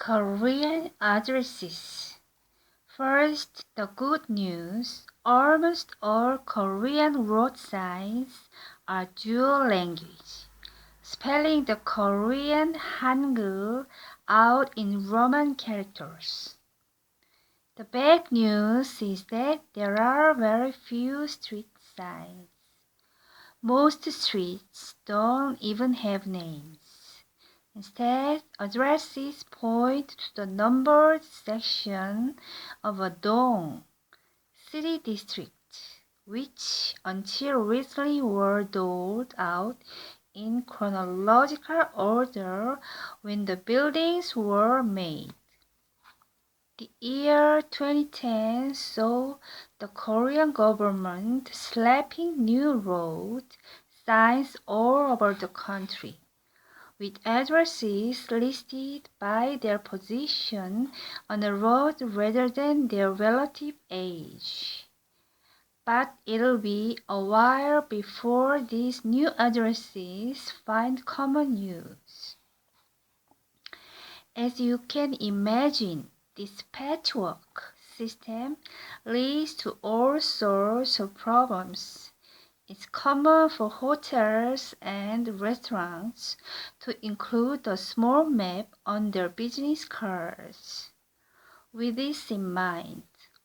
Korean addresses. First, the good news. Almost all Korean road signs are dual language, spelling the Korean Hangul out in Roman characters. The bad news is that there are very few street signs. Most streets don't even have names. Instead, addresses point to the numbered section of a dong, city district, which until recently were doled out in chronological order when the buildings were made. The year 2010 saw the Korean government slapping new road signs all over the country, with addresses listed by their position on the road rather than their relative age. But it'll be a while before these new addresses find common use. As you can imagine, this patchwork system leads to all sorts of problems. It's common for hotels and restaurants to include a small map on their business cards. With this in mind,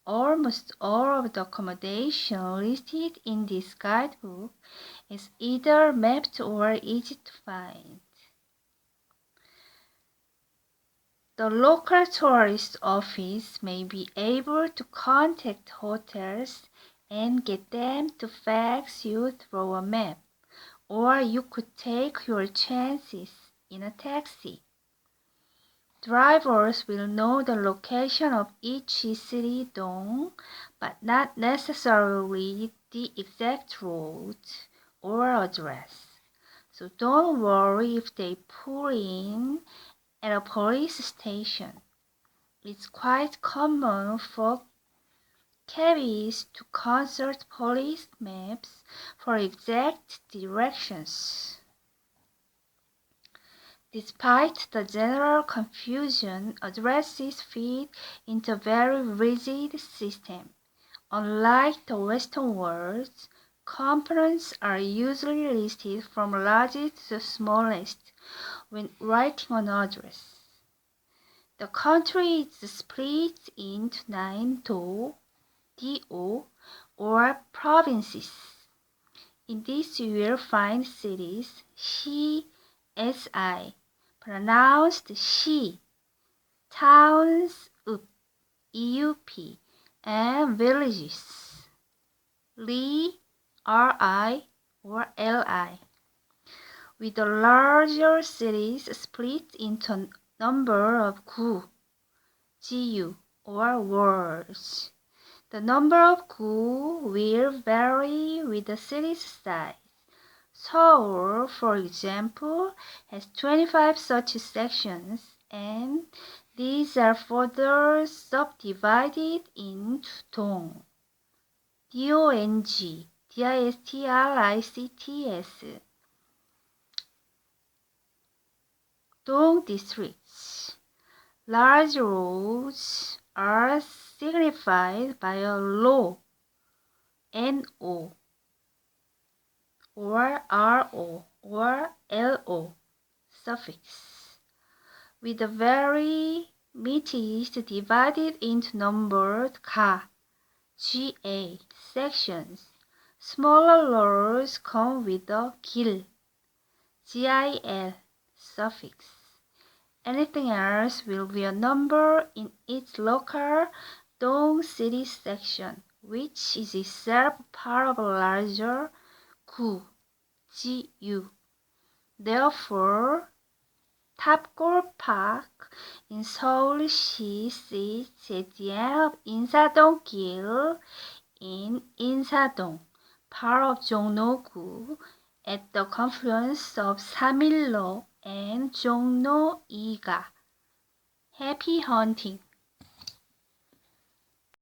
almost all of the accommodation listed in this guidebook is either mapped or easy to find. The local tourist office may be able to contact hotels and get them to fax you through a map, or you could take your chances in a taxi. Drivers will know the location of each city dong, but not necessarily the exact route or address. So don't worry if they pull in at a police station. It's quite common for cabbies to consult police maps for exact directions. Despite the general confusion, addresses fit into a very rigid system. Unlike the Western world, components are usually listed from largest to smallest when writing an address. The country is split into 9 do, or provinces. In this you will find cities, si, pronounced she, towns, eup, and villages, ri, or li, with the larger cities split into a number of gu, or wards. The number of gu will vary with the city's size. Seoul, for example, has 25 such sections, and these are further subdivided into dong, districts. Dong districts. Large roads are signified by a lo, no, or ro, or lo suffix, with the very meatist divided into numbered ga sections. Smaller roads come with a gil suffix. Anything else will be a number in its local dong city section, which is itself part of a larger gu. Therefore, Tapgol Park in Seoul시 sits at the end of Insadong-gil in Insadong, part of Jongno-gu, at the confluence of Samillo and Jongno-iga. Happy hunting!